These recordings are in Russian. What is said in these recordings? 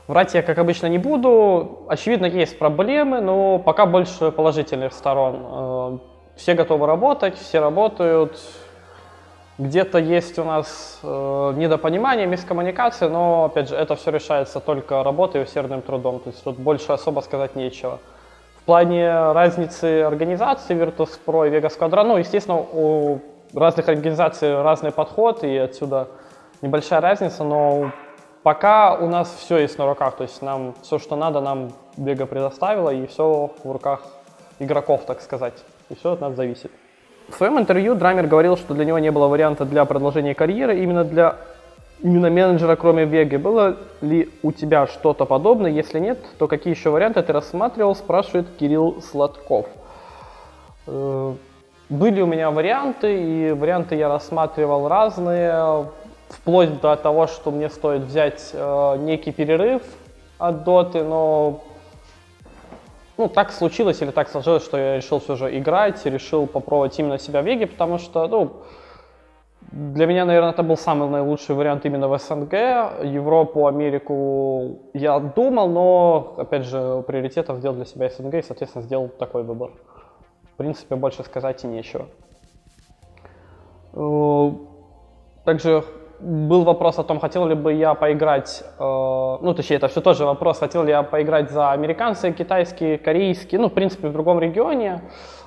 Врать я, как обычно, не буду. Очевидно, есть проблемы, но пока больше положительных сторон. Все готовы работать, все работают. Где-то есть у нас недопонимание, мискоммуникация, но, опять же, это все решается только работой и усердным трудом. То есть тут больше особо сказать нечего. В плане разницы организации Virtus.pro и Vega Squadron, ну, естественно, у разных организаций разный подход, и отсюда небольшая разница, но пока у нас все есть на руках, то есть нам все, что надо, нам Vega предоставила, и все в руках игроков, так сказать, и все от нас зависит. В своем интервью Драмер говорил, что для него не было варианта для продолжения карьеры именно менеджера, кроме Веги. Было ли у тебя что-то подобное? Если нет, то какие еще варианты ты рассматривал, спрашивает Кирилл Сладков. Были у меня варианты, и варианты я рассматривал разные, вплоть до того, что мне стоит взять некий перерыв от доты, но так случилось или так сложилось, что я решил все же играть, решил попробовать именно себя в Веге, потому что, для меня, наверное, это был самый наилучший вариант именно в СНГ. Европу, Америку я думал, но, опять же, приоритетом сделал для себя СНГ и, соответственно, сделал такой выбор. В принципе, больше сказать и нечего. Также был вопрос о том, хотел ли бы я поиграть, точнее, это все тоже вопрос, хотел ли я поиграть за американцы, китайские, корейские, в принципе, в другом регионе.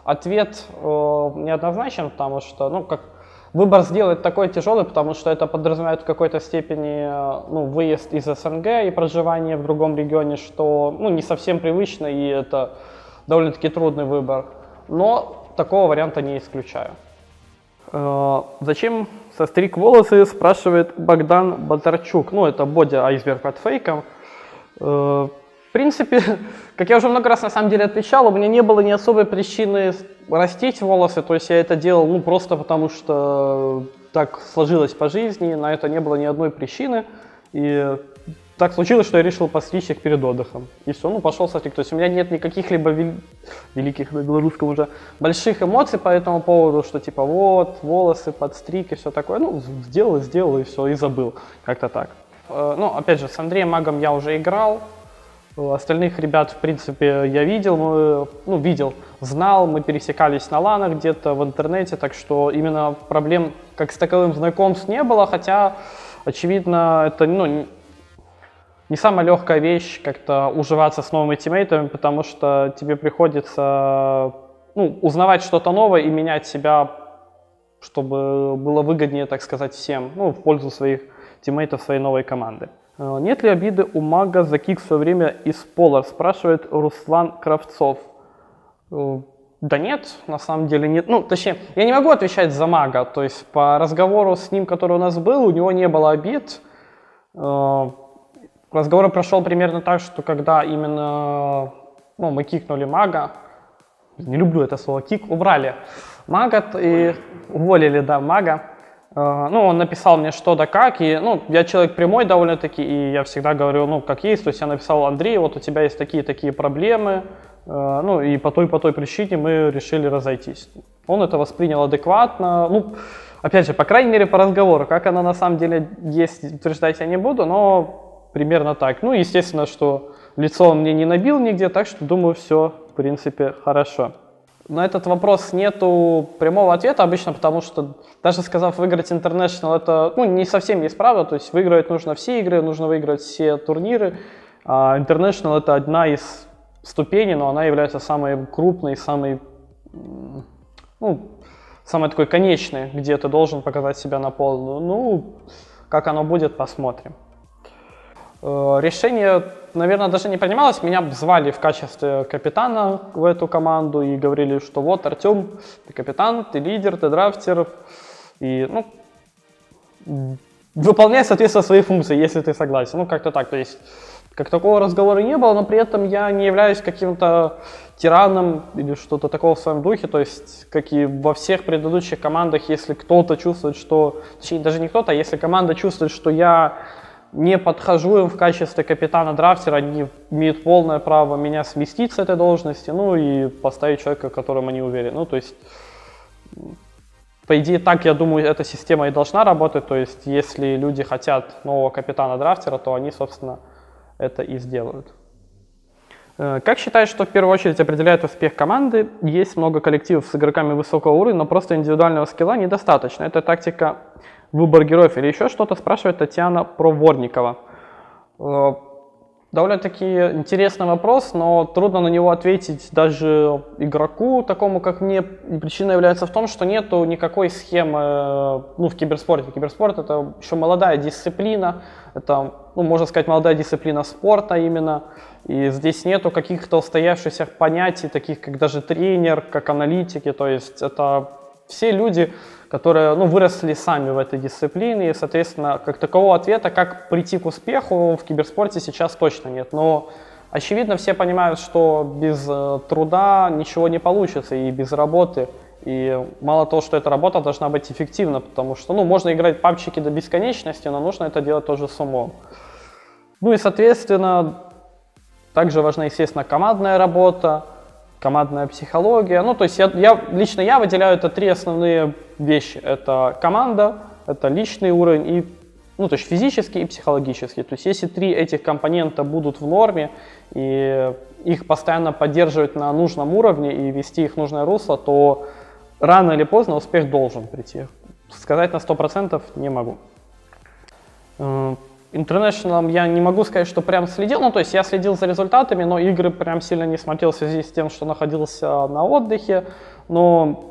Ответ неоднозначен, потому что, выбор сделать такой тяжелый, потому что это подразумевает в какой-то степени, выезд из СНГ и проживание в другом регионе, что, не совсем привычно, и это довольно-таки трудный выбор. Но такого варианта не исключаю. Зачем состриг волосы, спрашивает Богдан Батарчук. Это Бодя Айсберг под фейком. В принципе, как я уже много раз на самом деле отвечал, у меня не было ни особой причины растить волосы. То есть я это делал просто потому, что так сложилось по жизни, на это не было ни одной причины. И так случилось, что я решил постричь их перед отдыхом. И все, пошел состриг. То есть у меня нет никаких либо великих на белорусском уже больших эмоций по этому поводу, что типа вот, волосы, подстриг и все такое. Сделал и все, и забыл. Как-то так. Опять же, с Андреем Магом я уже играл. Остальных ребят, в принципе, я знал, мы пересекались на ланах где-то в интернете, так что именно проблем как с таковым знакомств не было, хотя, очевидно, это, не самая легкая вещь как-то уживаться с новыми тиммейтами, потому что тебе приходится узнавать что-то новое и менять себя, чтобы было выгоднее, так сказать, всем, в пользу своих тиммейтов, своей новой команды. Нет ли обиды у Мага за кик в свое время из Polar, спрашивает Руслан Кравцов. Да нет, на самом деле нет. Точнее, я не могу отвечать за Мага, то есть по разговору с ним, который у нас был, у него не было обид. Разговор прошел примерно так, что когда именно мы кикнули Мага, не люблю это слово, кик, убрали Мага и уволили, Мага. Он написал мне что да как, и я человек прямой довольно-таки, и я всегда говорю, как есть, то есть я написал: Андрей, вот у тебя есть такие-такие проблемы, и по той причине мы решили разойтись. Он это воспринял адекватно, опять же, по крайней мере, по разговору, как оно на самом деле есть, утверждать я не буду, но примерно так. Естественно, что лицо он мне не набил нигде, так что, думаю, все, в принципе, хорошо. На этот вопрос нету прямого ответа обычно, потому что, даже сказав выиграть International, это не совсем есть правда, то есть выигрывать нужно все игры, нужно выиграть все турниры, а International это одна из ступеней, но она является самой крупной, самой такой конечной, где ты должен показать себя на полную. Как оно будет, посмотрим. Решение, наверное, даже не принималось. Меня звали в качестве капитана в эту команду и говорили, что вот, Артем, ты капитан, ты лидер, ты драфтер. И, выполняй, соответственно, свои функции, если ты согласен. Как-то так. То есть, как такого разговора не было, но при этом я не являюсь каким-то тираном или что-то такого в своем духе. То есть, как и во всех предыдущих командах, если кто-то чувствует, что... Точнее, даже не кто-то, а если команда чувствует, что я не подхожу им в качестве капитана-драфтера, они имеют полное право меня сместить с этой должности, и поставить человека, в котором они уверены. То есть, по идее, так, я думаю, эта система и должна работать. То есть, если люди хотят нового капитана-драфтера, то они, собственно, это и сделают. Как считаешь, что в первую очередь определяет успех команды? Есть много коллективов с игроками высокого уровня, но просто индивидуального скилла недостаточно. Это тактика, выбор героев или еще что-то, спрашивает Татьяна Проворникова. Довольно-таки интересный вопрос, но трудно на него ответить даже игроку, такому как мне. И причина является в том, что нету никакой схемы в киберспорте. Киберспорт — это еще молодая дисциплина, это, можно сказать, молодая дисциплина спорта именно. И здесь нету каких-то устоявшихся понятий, таких как даже тренер, как аналитики. То есть это все люди, которые выросли сами в этой дисциплине, и, соответственно, как такового ответа, как прийти к успеху в киберспорте, сейчас точно нет. Но, очевидно, все понимают, что без труда ничего не получится, и без работы. И мало того, что эта работа должна быть эффективна, потому что можно играть пабчики до бесконечности, но нужно это делать тоже с умом. И, соответственно, также важна, естественно, командная работа, командная психология. То есть лично я выделяю это 3 основные вещи. Это команда, это личный уровень, и, то есть физический и психологический. То есть если 3 этих компонента будут в норме, и их постоянно поддерживать на нужном уровне и вести их в нужное русло, то рано или поздно успех должен прийти. Сказать на 100% не могу. International я не могу сказать, что прям следил, то есть я следил за результатами, но игры прям сильно не смотрел в связи с тем, что находился на отдыхе. Но,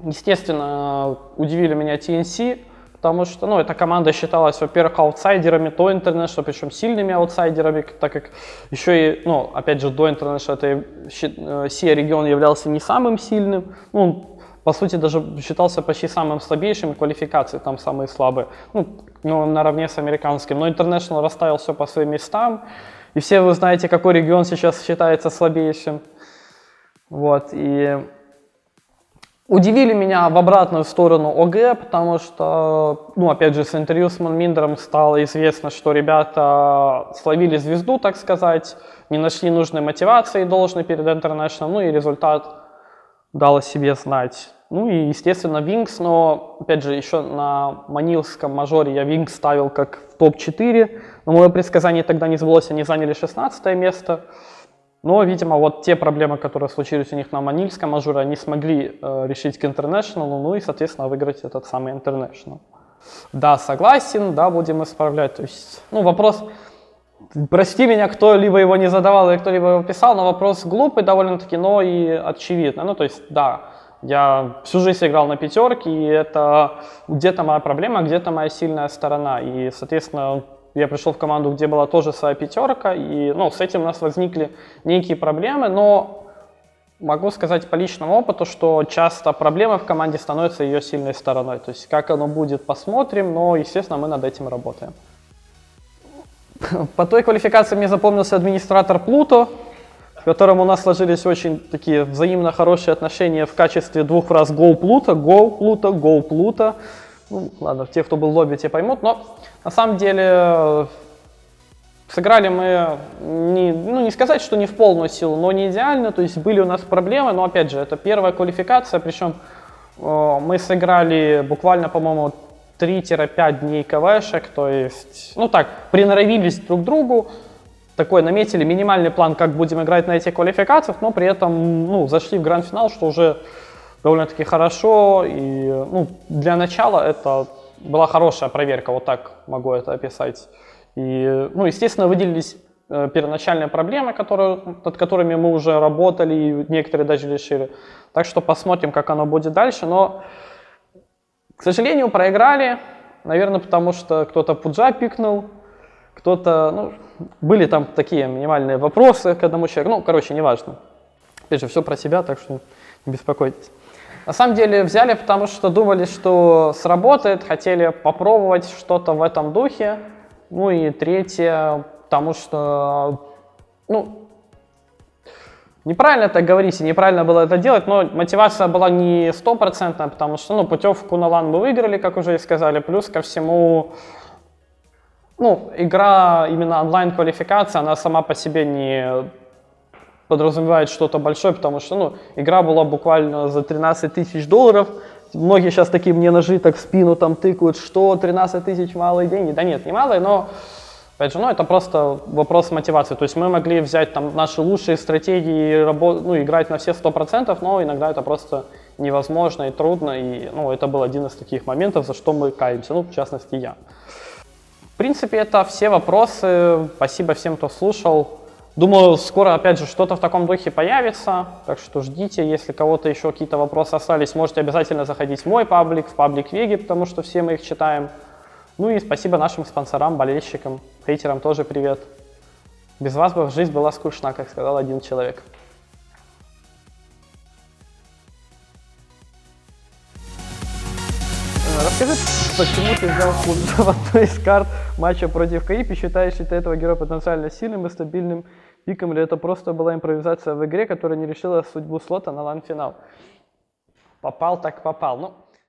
естественно, удивили меня TNC, потому что, эта команда считалась, во-первых, аутсайдерами до International, причем сильными аутсайдерами, так как еще и, опять же, до International SEA-регион являлся не самым сильным. По сути, даже считался почти самым слабейшим, квалификации там самые слабые, наравне с американским. Но International расставил все по своим местам, и все вы знаете, какой регион сейчас считается слабейшим. И удивили меня в обратную сторону ОГ, потому что, опять же, с интервью с Монминдером стало известно, что ребята словили звезду, так сказать, не нашли нужной мотивации должной перед International, и результат дал о себе знать. И, естественно, Wings, но, опять же, еще на манилском мажоре я Wings ставил как в топ-4, но мое предсказание тогда не сбылось, они заняли 16 место. Но, видимо, те проблемы, которые случились у них на манильском мажоре, они смогли решить к International, и, соответственно, выиграть этот самый International. Да, согласен, да, будем исправлять. То есть, вопрос... Прости меня, кто-либо его не задавал или кто-либо его писал, но вопрос глупый довольно-таки, но и очевидный. То есть, да, я всю жизнь играл на 5, и это где-то моя проблема, где-то моя сильная сторона. И, соответственно, я пришел в команду, где была тоже своя 5, и, с этим у нас возникли некие проблемы, но могу сказать по личному опыту, что часто проблемы в команде становятся ее сильной стороной. То есть, как оно будет, посмотрим, но, естественно, мы над этим работаем. По той квалификации мне запомнился администратор Плуто, с которым у нас сложились очень такие взаимно хорошие отношения в качестве 2 фраз «Go Pluto», «Go Pluto», «Go Pluto». Ладно, те, кто был в лобби, те поймут, но на самом деле сыграли мы, не сказать, что не в полную силу, но не идеально, то есть были у нас проблемы, но опять же, это первая квалификация, причем мы сыграли буквально, по-моему, 3-5 дней КВшек, то есть, приноровились друг к другу, наметили минимальный план, как будем играть на этих квалификациях, но при этом, зашли в гранд-финал, что уже довольно-таки хорошо, и, для начала это была хорошая проверка, вот так могу это описать. И, естественно, выделились первоначальные проблемы, над которыми мы уже работали, и некоторые даже решили. Так что посмотрим, как оно будет дальше, но... К сожалению, проиграли, наверное, потому что кто-то пуджа пикнул, кто-то, были там такие минимальные вопросы к одному человеку, неважно. Опять же, все про себя, так что не беспокойтесь. На самом деле взяли, потому что думали, что сработает, хотели попробовать что-то в этом духе. И третье, потому что, неправильно так говорить, и неправильно было это делать, но мотивация была не 100%, потому что, путевку на LAN мы выиграли, как уже и сказали, плюс ко всему, игра, именно онлайн-квалификация, она сама по себе не подразумевает что-то большое, потому что, игра была буквально за $13 000. Многие сейчас такие мне ножи так в спину там тыкают, что 13 000 малые деньги. Да нет, не малые, но Опять же, ну, это просто вопрос мотивации. То есть мы могли взять там наши лучшие стратегии, ну, играть на все 100%, но иногда это просто невозможно и трудно. И, ну, это был один из таких моментов, за что мы каемся, ну, в частности, я. В принципе, это все вопросы. Спасибо всем, кто слушал. Думаю, скоро, опять же, что-то в таком духе появится, так что ждите. Если у кого-то еще какие-то вопросы остались, можете обязательно заходить в мой паблик, в паблик Веги, потому что все мы их читаем. Ну и спасибо нашим спонсорам, болельщикам, хейтерам тоже привет. Без вас бы жизнь была скучна, как сказал один человек. Расскажи, почему ты взял в одной из карт матча против КАИП, и считаешь ли ты этого героя потенциально сильным и стабильным пиком, или это просто была импровизация в игре, которая не решила судьбу слота на лан-финал? Попал так попал. Ну,